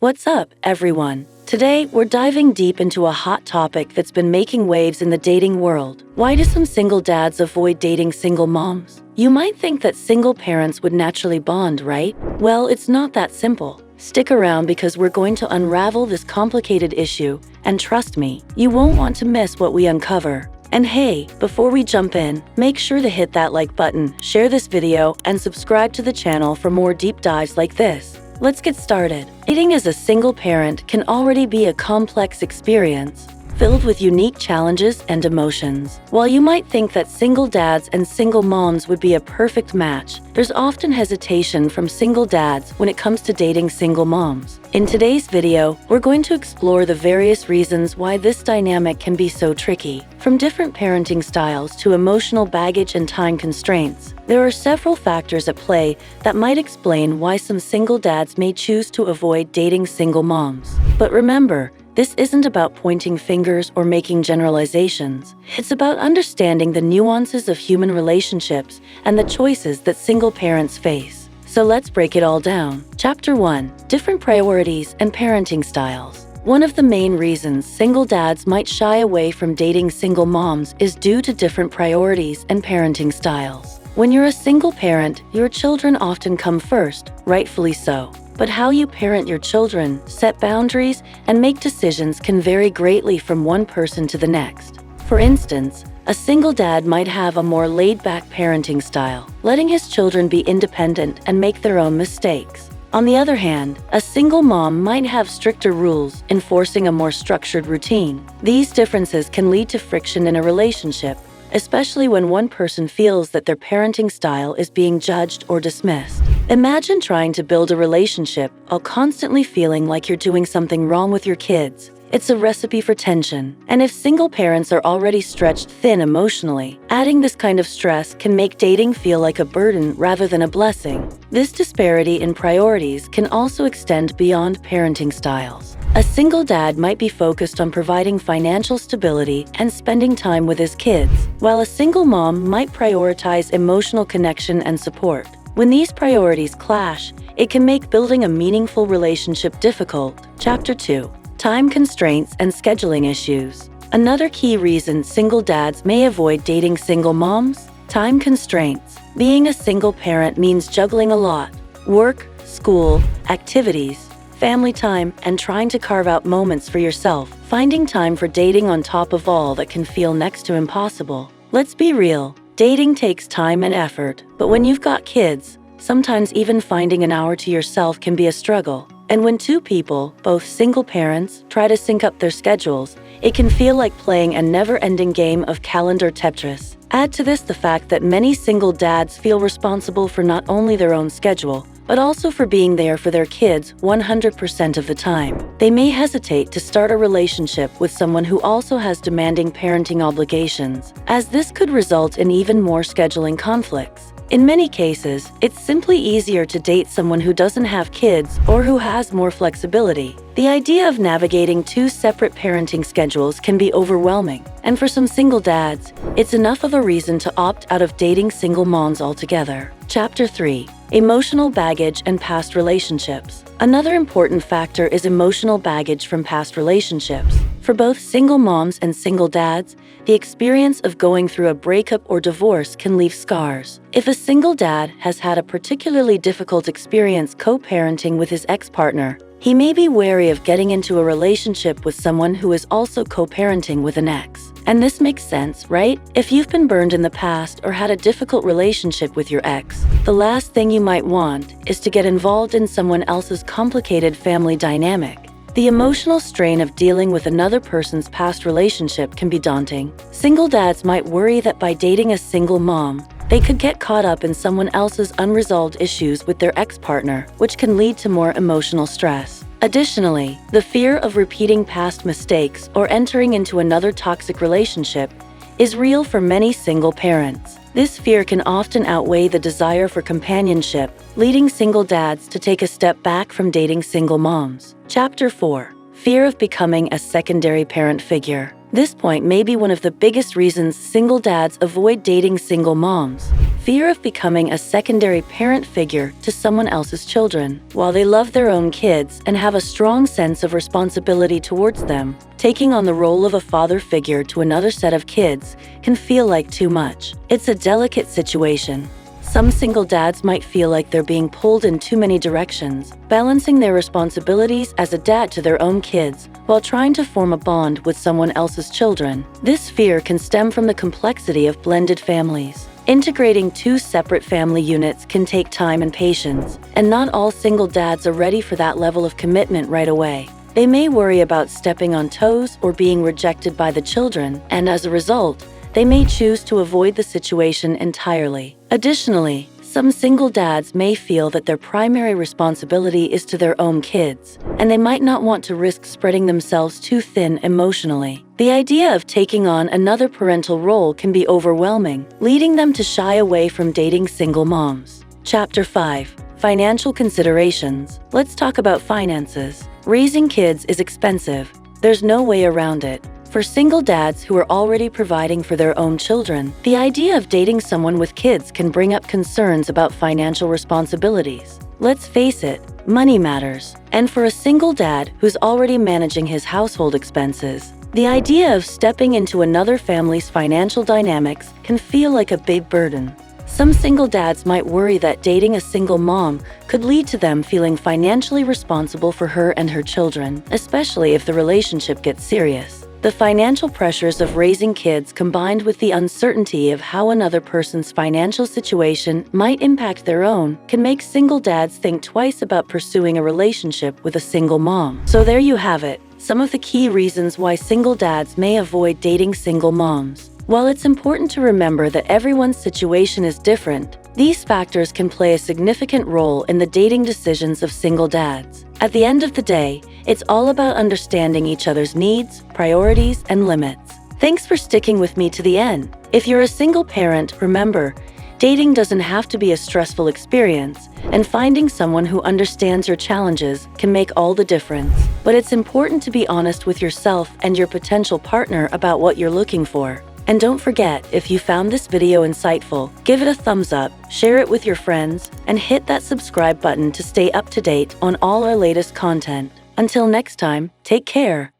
What's up, everyone? Today, we're diving deep into a hot topic that's been making waves in the dating world. Why do some single dads avoid dating single moms? You might think that single parents would naturally bond, right? Well, it's not that simple. Stick around because we're going to unravel this complicated issue, and trust me, you won't want to miss what we uncover. And hey, before we jump in, make sure to hit that like button, share this video, and subscribe to the channel for more deep dives like this. Let's get started. Dating as a single parent can already be a complex experience, filled with unique challenges and emotions. While you might think that single dads and single moms would be a perfect match, there's often hesitation from single dads when it comes to dating single moms. In today's video, we're going to explore the various reasons why this dynamic can be so tricky. From different parenting styles to emotional baggage and time constraints, there are several factors at play that might explain why some single dads may choose to avoid dating single moms. But remember, this isn't about pointing fingers or making generalizations. It's about understanding the nuances of human relationships and the choices that single parents face. So let's break it all down. Chapter 1: Different Priorities and Parenting Styles. One of the main reasons single dads might shy away from dating single moms is due to different priorities and parenting styles. When you're a single parent, your children often come first, rightfully so. But how you parent your children, set boundaries, and make decisions can vary greatly from one person to the next. For instance, a single dad might have a more laid-back parenting style, letting his children be independent and make their own mistakes. On the other hand, a single mom might have stricter rules, enforcing a more structured routine. These differences can lead to friction in a relationship, especially when one person feels that their parenting style is being judged or dismissed. Imagine trying to build a relationship while constantly feeling like you're doing something wrong with your kids. It's a recipe for tension. And if single parents are already stretched thin emotionally, adding this kind of stress can make dating feel like a burden rather than a blessing. This disparity in priorities can also extend beyond parenting styles. A single dad might be focused on providing financial stability and spending time with his kids, while a single mom might prioritize emotional connection and support. When these priorities clash, it can make building a meaningful relationship difficult. Chapter 2: Time Constraints and Scheduling Issues. Another key reason single dads may avoid dating single moms: time constraints. Being a single parent means juggling a lot: work, school, activities, family time, and trying to carve out moments for yourself. Finding time for dating on top of all that can feel next to impossible. Let's be real, dating takes time and effort, but when you've got kids, sometimes even finding an hour to yourself can be a struggle. And when two people, both single parents, try to sync up their schedules, it can feel like playing a never-ending game of calendar Tetris. Add to this the fact that many single dads feel responsible for not only their own schedule, but also for being there for their kids 100% of the time. They may hesitate to start a relationship with someone who also has demanding parenting obligations, as this could result in even more scheduling conflicts. In many cases, it's simply easier to date someone who doesn't have kids or who has more flexibility. The idea of navigating two separate parenting schedules can be overwhelming, and for some single dads, it's enough of a reason to opt out of dating single moms altogether. Chapter 3: Emotional Baggage and Past Relationships. Another important factor is emotional baggage from past relationships. For both single moms and single dads, the experience of going through a breakup or divorce can leave scars. If a single dad has had a particularly difficult experience co-parenting with his ex-partner, he may be wary of getting into a relationship with someone who is also co-parenting with an ex. And this makes sense, right? If you've been burned in the past or had a difficult relationship with your ex, the last thing you might want is to get involved in someone else's complicated family dynamic. The emotional strain of dealing with another person's past relationship can be daunting. Single dads might worry that by dating a single mom, they could get caught up in someone else's unresolved issues with their ex-partner, which can lead to more emotional stress. Additionally, the fear of repeating past mistakes or entering into another toxic relationship is real for many single parents. This fear can often outweigh the desire for companionship, leading single dads to take a step back from dating single moms. Chapter 4: Fear of becoming a secondary parent figure. This point may be one of the biggest reasons single dads avoid dating single moms. Fear of becoming a secondary parent figure to someone else's children. While they love their own kids and have a strong sense of responsibility towards them, taking on the role of a father figure to another set of kids can feel like too much. It's a delicate situation. Some single dads might feel like they're being pulled in too many directions, balancing their responsibilities as a dad to their own kids while trying to form a bond with someone else's children. This fear can stem from the complexity of blended families. Integrating two separate family units can take time and patience, and not all single dads are ready for that level of commitment right away. They may worry about stepping on toes or being rejected by the children, and as a result, they may choose to avoid the situation entirely. Additionally, some single dads may feel that their primary responsibility is to their own kids, and they might not want to risk spreading themselves too thin emotionally. The idea of taking on another parental role can be overwhelming, leading them to shy away from dating single moms. Chapter 5. Financial considerations. Let's talk about finances. Raising kids is expensive. There's no way around it. For single dads who are already providing for their own children, the idea of dating someone with kids can bring up concerns about financial responsibilities. Let's face it, money matters. And for a single dad who's already managing his household expenses, the idea of stepping into another family's financial dynamics can feel like a big burden. Some single dads might worry that dating a single mom could lead to them feeling financially responsible for her and her children, especially if the relationship gets serious. The financial pressures of raising kids combined with the uncertainty of how another person's financial situation might impact their own can make single dads think twice about pursuing a relationship with a single mom. So there you have it, some of the key reasons why single dads may avoid dating single moms. While it's important to remember that everyone's situation is different, these factors can play a significant role in the dating decisions of single dads. At the end of the day, it's all about understanding each other's needs, priorities, and limits. Thanks for sticking with me to the end. If you're a single parent, remember, dating doesn't have to be a stressful experience, and finding someone who understands your challenges can make all the difference. But it's important to be honest with yourself and your potential partner about what you're looking for. And don't forget, if you found this video insightful, give it a thumbs up, share it with your friends, and hit that subscribe button to stay up to date on all our latest content. Until next time, take care.